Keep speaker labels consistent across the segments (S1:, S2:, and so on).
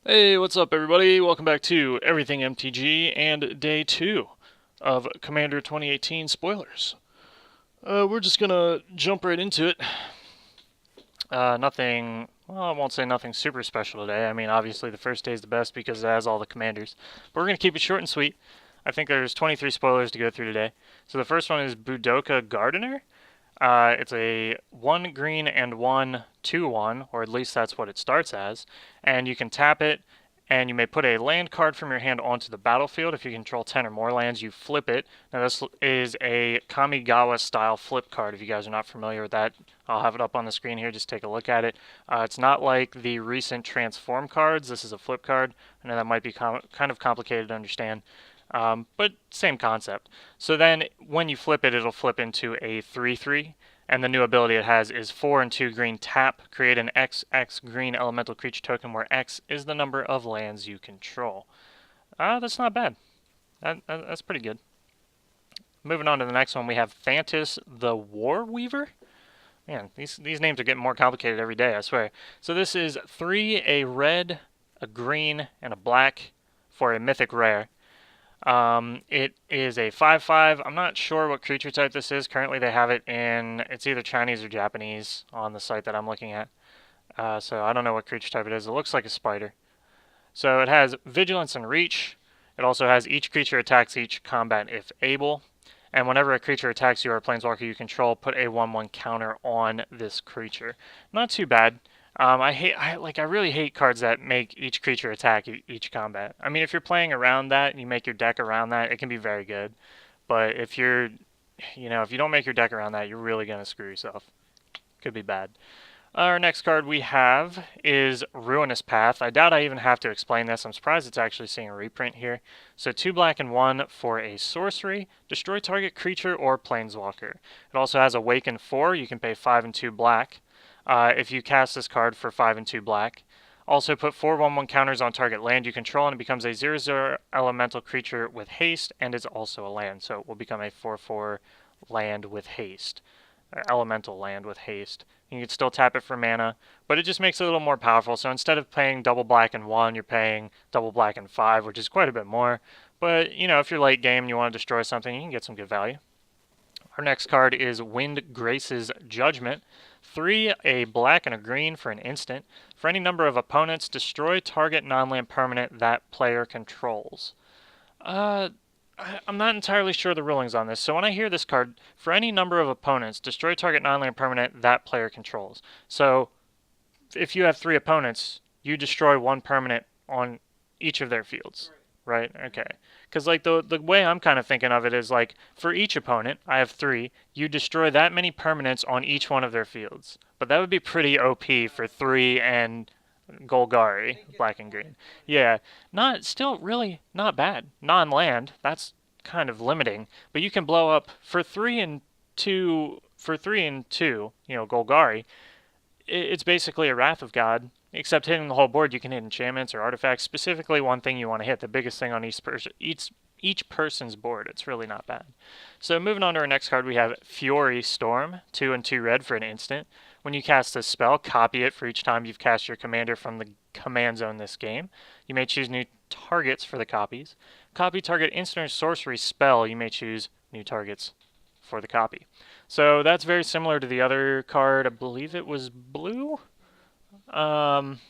S1: Hey, what's up, everybody? Welcome back to Everything MTG and day 2 of Commander 2018 spoilers. We're just gonna jump right into it. Well, I won't say nothing super special today. I mean, obviously the first day is the best because it has all the commanders. But we're gonna keep it short and sweet. I think there's 23 spoilers to go through today. So the first one is Budoka Gardener. It's a 1 green and 1 2/1, or at least that's what it starts as. And you can tap it, and you may put a land card from your hand onto the battlefield. If you control 10 or more lands, you flip it. Now, this is a Kamigawa style flip card. If you guys are not familiar with that, I'll have it up on the screen here. Just take a look at it. It's not like the recent transform cards. This is a flip card. I know that might be kind of complicated to understand. But same concept. So then when you flip it, it'll flip into a 3/3. And the new ability it has is 4 and 2 green tap. Create an XX green elemental creature token where X is the number of lands you control. That's not bad. That's pretty good. Moving on to the next one, we have Thantis the War Weaver. Man, these names are getting more complicated every day, I swear. So this is 3, a red, a green, and a black for a mythic rare. It is a 5/5. I'm not sure what creature type this is. Currently, they have it in, it's either Chinese or Japanese on the site that I'm looking at. So I don't know what creature type it is. It looks like a spider. So it has Vigilance and Reach. It also has each creature attacks each combat if able. And whenever a creature attacks you or a planeswalker you control, put a 1/1 counter on this creature. Not too bad. I really hate cards that make each creature attack each combat. I mean, if you're playing around that and you make your deck around that, it can be very good. But if if you don't make your deck around that, you're really gonna screw yourself. Could be bad. Our next card we have is Ruinous Path. I doubt I even have to explain this. I'm surprised it's actually seeing a reprint here. So 2 black and 1 for a sorcery. Destroy target creature or planeswalker. It also has Awaken 4. You can pay 5 and 2 black. If you cast this card for 5 and 2 black. Also put 4 1/1 counters on target land you control and it becomes a 0/0 elemental creature with haste and is also a land. So it will become a 4/4 land with haste. Or elemental land with haste. You can still tap it for mana, but it just makes it a little more powerful. So instead of paying double black and 1, you're paying double black and 5, which is quite a bit more. But, if you're late game and you want to destroy something, you can get some good value. Our next card is Wind Grace's Judgment. 3, a black and a green for an instant. For any number of opponents, destroy target non-land permanent that player controls. I'm not entirely sure the rulings on this. So when I hear this card, for any number of opponents, destroy target non-land permanent that player controls. So if you have 3 opponents, you destroy 1 permanent on each of their fields, right? Okay. Because like the way I'm kind of thinking of it is like for each opponent, I have 3. You destroy that many permanents on each one of their fields. But that would be pretty OP for 3 and Golgari, black and green. Yeah, still really not bad. Non-land, that's kind of limiting, but you can blow up for 3 and 2, Golgari. It's basically a Wrath of God, except hitting the whole board. You can hit enchantments or artifacts. Specifically, one thing you want to hit, the biggest thing on each person's board. It's really not bad. So moving on to our next card, we have Fury Storm, 2 and 2 red for an instant. When you cast a spell, copy it for each time you've cast your commander from the command zone this game. You may choose new targets for the copies. Copy target instant or sorcery spell. You may choose new targets for the copy. So that's very similar to the other card. I believe it was blue. And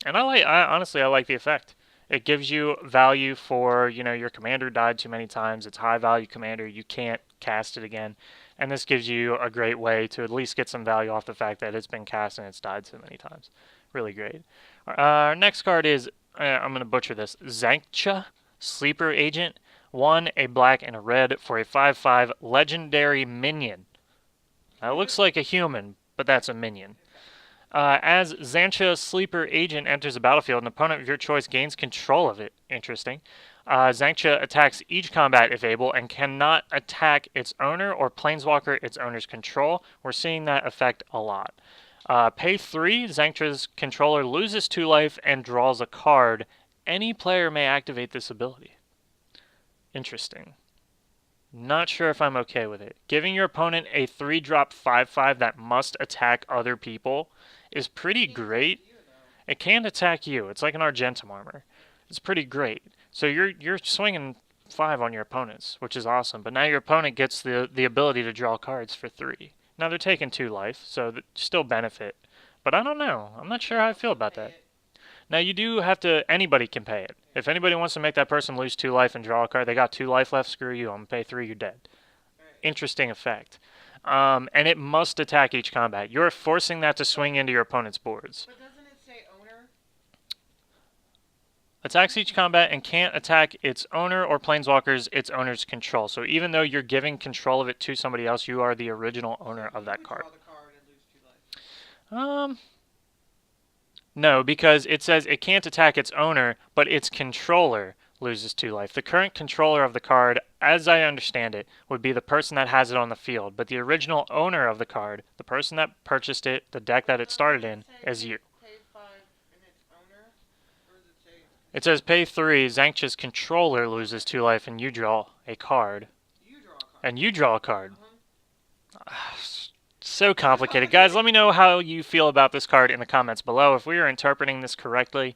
S1: honestly, I like the effect. It gives you value for, your commander died too many times. It's high value commander. You can't cast it again. And this gives you a great way to at least get some value off the fact that it's been cast and it's died so many times. Really great. Our next card is, I'm going to butcher this, Xancha, Sleeper Agent. 1, a black and a red for a 5/5 legendary minion. Now, it looks like a human, but that's a minion. As Xancha Sleeper Agent enters the battlefield, an opponent of your choice gains control of it. Interesting. Xancha attacks each combat if able and cannot attack its owner or planeswalker its owner's control. We're seeing that effect a lot. Pay 3, Xancha's controller loses 2 life and draws a card. Any player may activate this ability. Interesting. Not sure if I'm okay with it. Giving your opponent a 3-drop 5/5 that must attack other people is pretty great. It can attack you. It's like an Argentum armor. It's pretty great. So you're swinging 5 on your opponents, which is awesome. But now your opponent gets the ability to draw cards for 3. Now they're taking 2 life, so still benefit. But I don't know. I'm not sure how I feel about that. Now you do have to. Anybody can pay it. If anybody wants to make that person lose 2 life and draw a card, they got 2 life left. Screw you. I'm gonna pay 3. You're dead. Interesting effect. And it must attack each combat. You're forcing that to swing into your opponent's boards.
S2: But doesn't it say owner?
S1: Attacks each combat and can't attack its owner or planeswalkers its owner's control. So even though you're giving control of it to somebody else, you are the original owner of that card.
S2: Draw the card and lose 2 life.
S1: No, because it says it can't attack its owner, but its controller loses 2 life. The current controller of the card, as I understand it, would be the person that has it on the field. But the original owner of the card, the person that purchased it, the deck that it started in, is you.
S2: Pay 5 and its owner? Or does it say?
S1: It says pay 3, Xanx's controller loses 2 life, and you draw a card.
S2: You draw a card.
S1: And you draw a card. So complicated. Guys, let me know how you feel about this card in the comments below. If we are interpreting this correctly,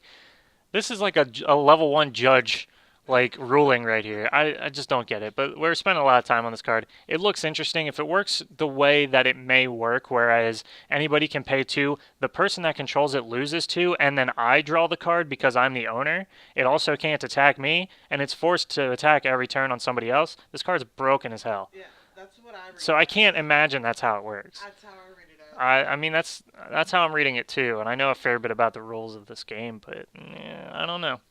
S1: this is like a level 1 judge ruling right here. I just don't get it. But we're spending a lot of time on this card. It looks interesting. If it works the way that it may work, whereas anybody can pay 2, the person that controls it loses 2, and then I draw the card because I'm the owner. It also can't attack me, and it's forced to attack every turn on somebody else. This card's broken as hell.
S2: Yeah, that's what I read.
S1: So I can't imagine that's how it works.
S2: That's how I read it out.
S1: I mean, that's how I'm reading it too, and I know a fair bit about the rules of this game, but I don't know.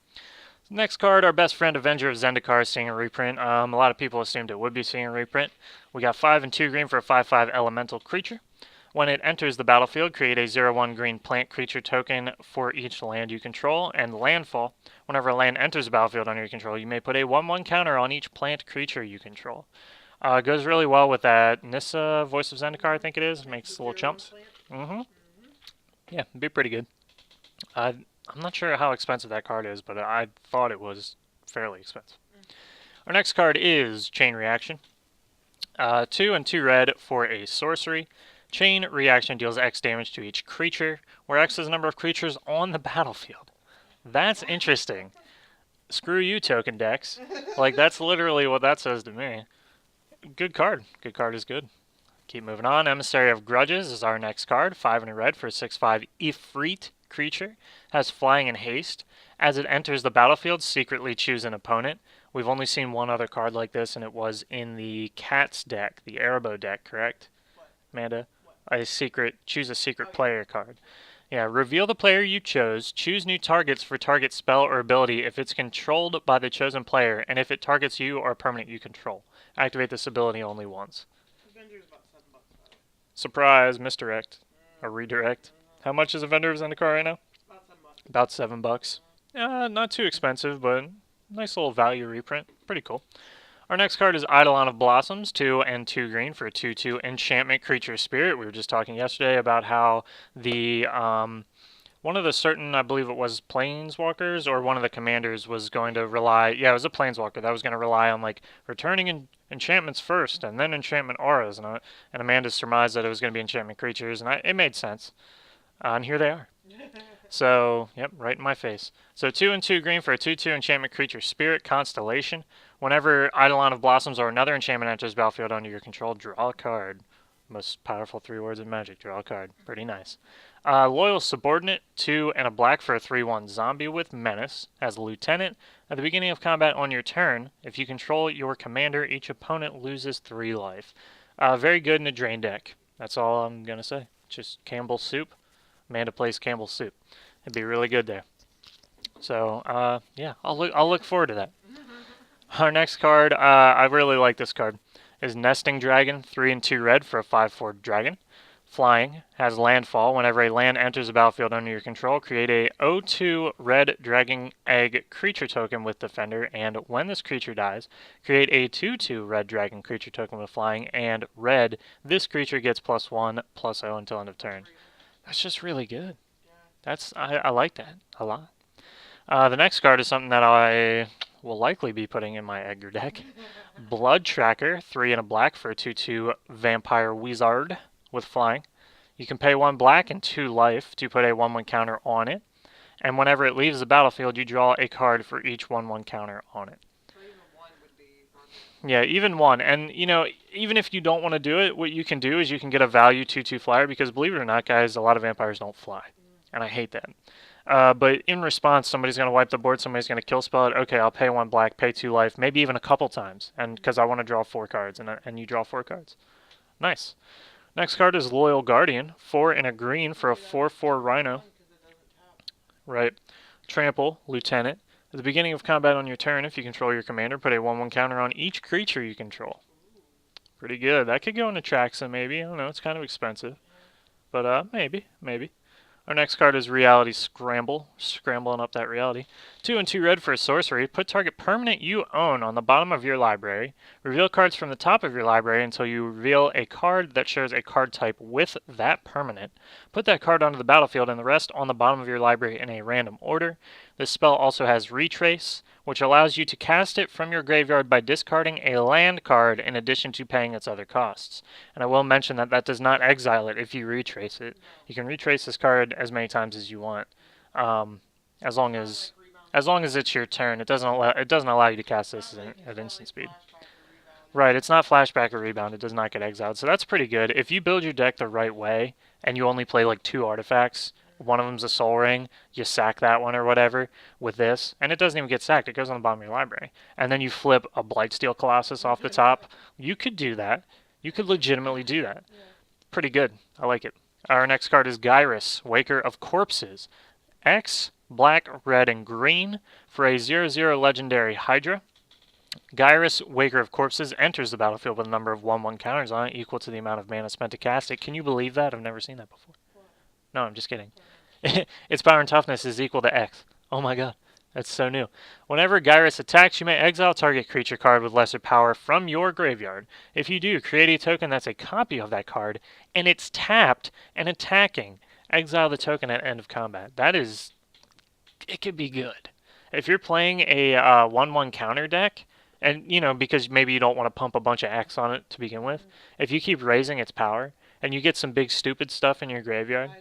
S1: Next card, our best friend Avenger of Zendikar is seeing a reprint. A lot of people assumed it would be seeing a reprint. We got 5 and 2 green for a 5/5 elemental creature. When it enters the battlefield, create a 0/1 green plant creature token for each land you control, and landfall. Whenever a land enters the battlefield under your control, you may put a 1/1 counter on each plant creature you control. Goes really well with that Nissa Voice of Zendikar, I think it is. Makes little chumps. Yeah, it'd be pretty good. I'm not sure how expensive that card is, but I thought it was fairly expensive. Our next card is Chain Reaction. 2 and 2 red for a sorcery. Chain Reaction deals X damage to each creature, where X is the number of creatures on the battlefield. That's interesting. Screw you, token decks. That's literally what that says to me. Good card. Good card is good. Keep moving on. Emissary of Grudges is our next card. 5 and a red for a 6/5 Ifrit creature. Has flying and haste. As it enters the battlefield, secretly choose an opponent. We've only seen one other card like this, and it was in the Cats deck, the Erebos deck, correct?
S2: What?
S1: Amanda? Choose a secret player card. Yeah, reveal the player you chose. Choose new targets for target spell or ability if it's controlled by the chosen player, and if it targets you or a permanent you control. Activate this ability only once.
S2: Avenger's about $7 by the way.
S1: Surprise, misdirect. Or redirect. How much is a Vendor of Zendikar right now?
S2: About $7.
S1: About $7. Not too expensive, but nice little value reprint. Pretty cool. Our next card is Eidolon of Blossoms, 2 and 2 green for a 2/2 enchantment creature spirit. We were just talking yesterday about how the one of the certain, I believe it was planeswalkers, or one of the commanders was going to rely, yeah, it was a planeswalker that was going to rely on returning enchantments first and then enchantment auras, and Amanda surmised that it was going to be enchantment creatures, and it made sense. And here they are. So, yep, right in my face. So 2 and 2 green for a 2/2 enchantment creature spirit Constellation. Whenever Eidolon of Blossoms or another enchantment enters battlefield under your control, draw a card. Most powerful 3 words of Magic. Draw a card. Pretty nice. Loyal Subordinate, 2 and a black for a 3/1 zombie with menace. As a lieutenant, at the beginning of combat on your turn, if you control your commander, each opponent loses 3 life. Very good in a drain deck. That's all I'm going to say. Just Campbell's soup. Amanda plays Campbell's soup. It'd be really good there. So, yeah, I'll look forward to that. Our next card, I really like this card, is Nesting Dragon, 3 and 2 red for a 5/4 dragon. Flying, has landfall. Whenever a land enters the battlefield under your control, create a 0/2 red dragon egg creature token with Defender, and when this creature dies, create a 2/2 red dragon creature token with Flying, and red, this creature gets +1/+0 until end of turn. That's just really good. I like that a lot. The next card is something that I will likely be putting in my Edgar deck. Blood Tracker, 3 and a black for a 2/2 vampire wizard with flying. You can pay 1 black and 2 life to put a 1/1 counter on it. And whenever it leaves the battlefield, you draw a card for each 1/1 counter on it.
S2: So even one would be perfect.
S1: Yeah, even one. And, you know, even if you don't want to do it, what you can do is you can get a value 2/2 flyer because, believe it or not, guys, a lot of vampires don't fly. And I hate that. But in response, somebody's going to wipe the board, somebody's going to kill spell it. Okay, I'll pay 1 black, pay 2 life, maybe even a couple times, and because I want to draw 4 cards, and you draw 4 cards. Nice. Next card is Loyal Guardian, 4 and a green for a 4/4 Rhino.
S2: Because it doesn't tap.
S1: Right. Trample, Lieutenant. At the beginning of combat on your turn, if you control your commander, put a 1/1 counter on each creature you control. Pretty good. That could go into Traxa, maybe. I don't know. It's kind of expensive. But maybe. Our next card is Reality Scramble. Scrambling up that reality. 2 and 2 red for a sorcery. Put target permanent you own on the bottom of your library. Reveal cards from the top of your library until you reveal a card that shares a card type with that permanent. Put that card onto the battlefield and the rest on the bottom of your library in a random order. This spell also has Retrace, which allows you to cast it from your graveyard by discarding a land card in addition to paying its other costs. And I will mention that that does not exile it if you retrace it. You can retrace this card as many times as you want, as long as it's your turn. It doesn't allow you to cast this at instant speed. Right, it's not flashback or rebound. It does not get exiled, so that's pretty good. If you build your deck the right way and you only play like 2 artifacts, one of them's a Soul Ring, you sack that one or whatever with this, and it doesn't even get sacked. It goes on the bottom of your library. And then you flip a Blightsteel Colossus off the top. You could do that. You could legitimately do that. Pretty good. I like it. Our next card is Gyrus, Waker of Corpses. X, black, red, and green for a 0/0 legendary Hydra. Gyrus, Waker of Corpses, enters the battlefield with a number of 1/1 counters on it equal to the amount of mana spent to cast it. Can you believe that? I've never seen that before. No, I'm just kidding. Its power and toughness is equal to X. Oh my god, that's so new. Whenever Gyrus attacks, you may exile target creature card with lesser power from your graveyard. If you do, create a token that's a copy of that card, and it's tapped and attacking. Exile the token at end of combat. It could be good. If you're playing a 1/1 counter deck, and, you know, because maybe you don't want to pump a bunch of X on it to begin with, if you keep raising its power, and you get some big stupid stuff in your graveyard,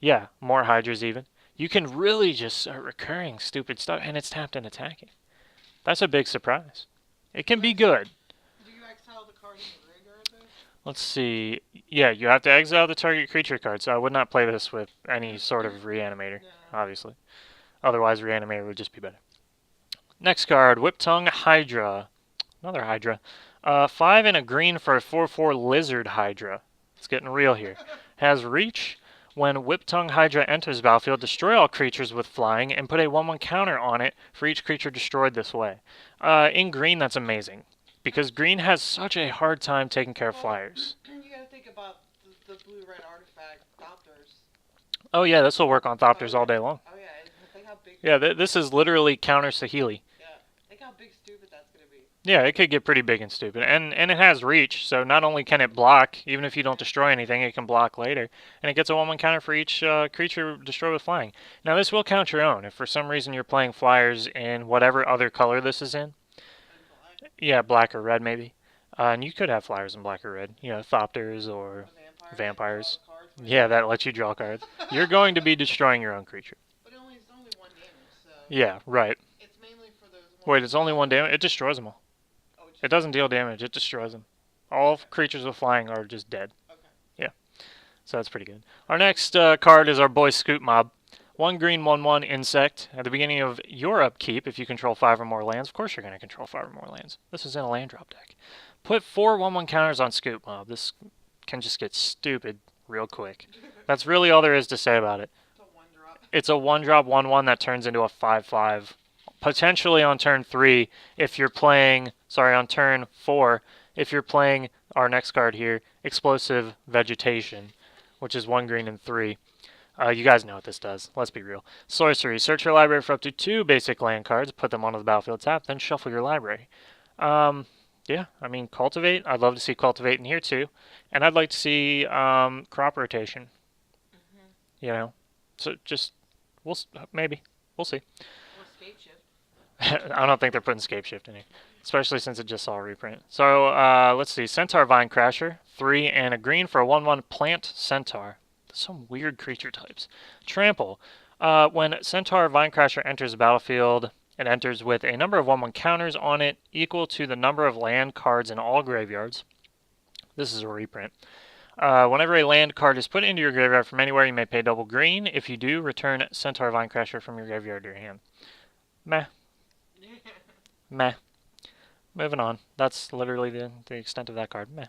S1: yeah, more Hydras even, you can really just start recurring stupid stuff, and it's tapped and attacking. That's a big surprise. It can be good.
S2: Do you exile the card in the graveyard though?
S1: Let's see. Yeah, you have to exile the target creature card, so I would not play this with any sort of Reanimator, obviously. Otherwise, Reanimator would just be better. Next card, Whiptongue Hydra. Another Hydra. 5 and a green for a 4/4 Lizard Hydra. It's getting real here. Has Reach. When Whiptongue Hydra enters the battlefield, destroy all creatures with flying and put a 1/1 counter on it for each creature destroyed this way. In green, that's amazing, because green has such a hard time taking care of flyers.
S2: You gotta think about the blue-red artifact, Thopters.
S1: Oh yeah, this will work on Thopters all day long.
S2: Oh yeah, think how big.
S1: Yeah, this is literally counter Saheeli.
S2: Yeah, think how big stupid that's gonna be.
S1: Yeah, it could get pretty big and stupid. And it has reach, so not only can it block, even if you don't destroy anything, it can block later. And it gets a 1/1 counter for each creature destroyed with flying. Now, this will count your own. If for some reason you're playing flyers in whatever other color this is in. Yeah, black or red maybe. And you could have flyers in black or red. You know, Thopters or vampires. Yeah, that lets you draw cards. You're going to be destroying your own creature.
S2: But it's only 1 damage, so.
S1: Yeah, right.
S2: It's mainly for those.
S1: Wait, it's only 1 damage? It destroys them all. It doesn't deal damage, it destroys them. All creatures with flying are just dead.
S2: Okay.
S1: Yeah. So that's pretty good. Our next card is our boy Scoop Mob. 1 green, 1/1 insect. At the beginning of your upkeep, if you control 5 or more lands, of course you're going to control 5 or more lands. This is in a land drop deck. Put 4 1/1 counters on Scoop Mob. This can just get stupid real quick. That's really all there is to say about it.
S2: It's a 1-drop.
S1: It's a 1-drop 1/1 that turns into a 5/5. Potentially on turn 3 if you're playing, on turn 4 if you're playing our next card here, Explosive Vegetation, which is 1 green and 3. You guys know what this does. Let's be real. Sorcery. Search your library for up to 2 basic land cards, put them onto the battlefield tap, then shuffle your library. Yeah, I mean, Cultivate. I'd love to see Cultivate in here too. And I'd like to see Crop Rotation. You know? So just, maybe. We'll see.
S2: Or Scape Shift.
S1: I don't think they're putting Scape Shift in here, especially since it just saw a reprint. So let's see, Centaur Vine Crasher, 3 and a green for a 1/1 Plant Centaur. Some weird creature types. Trample. When Centaur Vinecrasher enters the battlefield, it enters with a number of 1/1 counters on it equal to the number of land cards in all graveyards. This is a reprint. Whenever a land card is put into your graveyard from anywhere, you may pay double green. If you do, return Centaur Vinecrasher from your graveyard to your hand. Meh. Meh. Moving on. That's literally the extent of that card. Meh.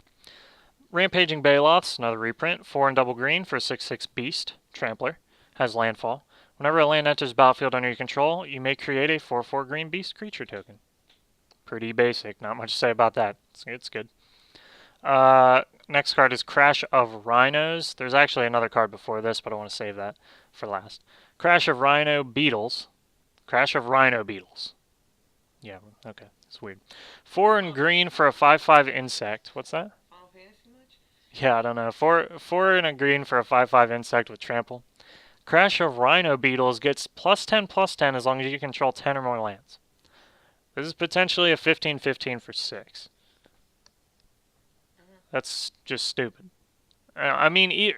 S1: Rampaging Baloths, another reprint. 4 and double green for a 6/6 beast. Trampler. Has landfall. Whenever a land enters the battlefield under your control, you may create a 4/4 green beast creature token. Pretty basic. Not much to say about that. It's good. Next card is Crash of Rhinos. There's actually another card before this, but I want to save that for last. Crash of Rhino Beetles. Crash of Rhino Beetles. Yeah, okay. It's weird. 4 and green for a 5/5 insect. What's that?
S2: Final Fantasy much?
S1: Yeah, I don't know. 4 and a green for a 5/5 insect with trample. Crash of Rhino Beetles gets +10/+10 as long as you control 10 or more lands. This is potentially a 15/15 for 6. That's just stupid. I mean,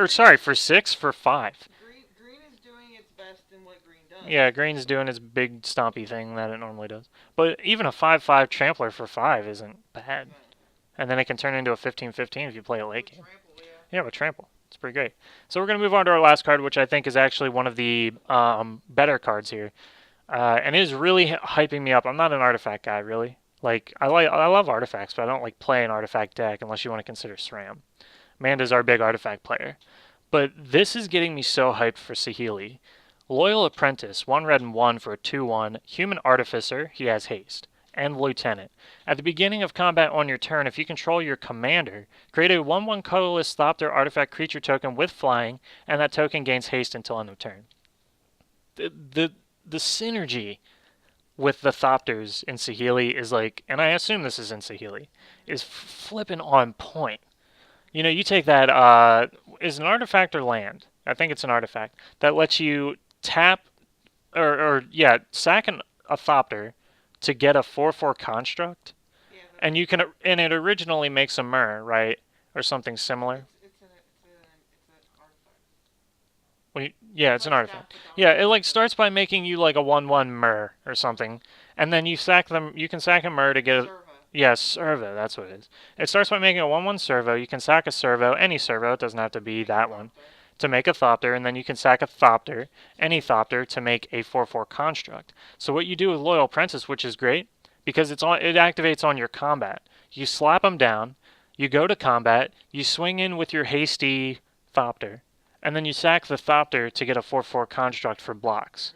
S1: sorry, for 6, for 5.
S2: Green is doing its best in what green does.
S1: Yeah, green's doing its big stompy thing that it normally does. But even a 5/5 trampler for 5 isn't bad. And then it can turn into a 15/15 if you play it late game.
S2: Trample, yeah.
S1: Yeah, with trample. It's pretty great. So we're going to move on to our last card, which I think is actually one of the better cards here. And it is really hyping me up. I'm not an artifact guy, really. Like, I love artifacts, but I don't like play an artifact deck unless you want to consider SRAM. Amanda's our big artifact player. But this is getting me so hyped for Saheeli. Loyal Apprentice, 1 red and 1 for a 2/1. Human Artificer, he has haste. And Lieutenant. At the beginning of combat on your turn, if you control your commander, create a 1/1 colorless Thopter artifact creature token with flying, and that token gains haste until end of turn. The synergy with the Thopters in Saheeli is like, and I assume this is in Saheeli, is flipping on point. You know, you take that, is an artifact or land? I think it's an artifact. That lets you tap, sack a Thopter to get a 4/4 construct.
S2: Yeah,
S1: And you can, and it originally makes a Myr, right? Or something similar.
S2: it's an artifact.
S1: Yeah, it's an artifact. Yeah, it like starts by making you like a 1/1 Myr or something, and then you sack them. You can sack a Myr to get a
S2: Servo.
S1: servo. That's what it is. It starts by making a 1/1 servo. You can sack a servo, any servo. It doesn't have to be that one, to make a Thopter, and then you can sack a Thopter, any Thopter, to make a 4/4 construct. So what you do with Loyal Apprentice, which is great, because it activates on your combat. You slap them down. You go to combat. You swing in with your hasty Thopter. And then you sack the Thopter to get a 4/4 construct for blocks.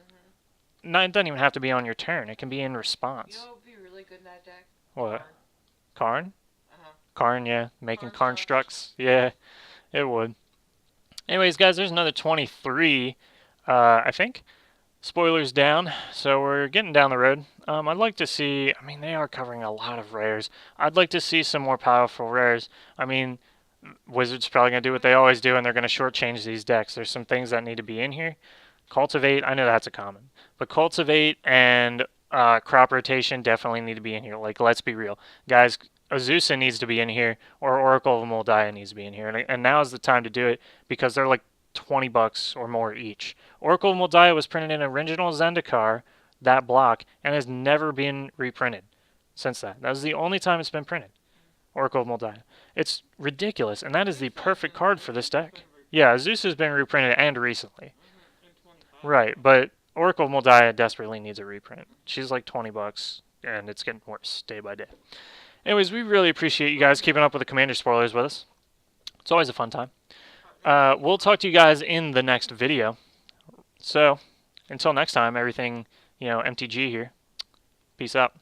S1: No, it doesn't even have to be on your turn. It can be in
S2: You
S1: response.
S2: know what would be really good in that deck?
S1: What?
S2: Karn.
S1: Karn?
S2: Uh-huh.
S1: Karn, yeah. Making
S2: Karn
S1: constructs. Yeah, it would. Anyways, guys, there's another 23, I think. Spoilers down, so we're getting down the road. I'd like to see, I mean, they are covering a lot of rares. I'd like to see some more powerful rares. I mean, Wizards probably going to do what they always do, and they're going to shortchange these decks. There's some things that need to be in here. Cultivate, I know that's a common. But Cultivate and Crop Rotation definitely need to be in here. Like, let's be real. Guys, Azusa needs to be in here, or Oracle of Moldiah needs to be in here. And now is the time to do it, because they're like $20 or more each. Oracle of Moldiah was printed in original Zendikar, that block, and has never been reprinted since that. That was the only time it's been printed. Oracle of Moldiah. It's ridiculous, and that is the perfect card for this deck. Yeah, Zeus has been reprinted and recently.
S2: In 25.
S1: Right, but Oracle of Moldiah desperately needs a reprint. She's like $20, and it's getting worse day by day. Anyways, we really appreciate you guys keeping up with the Commander spoilers with us. It's always a fun time. We'll talk to you guys in the next video. So, until next time, everything, MTG here. Peace out.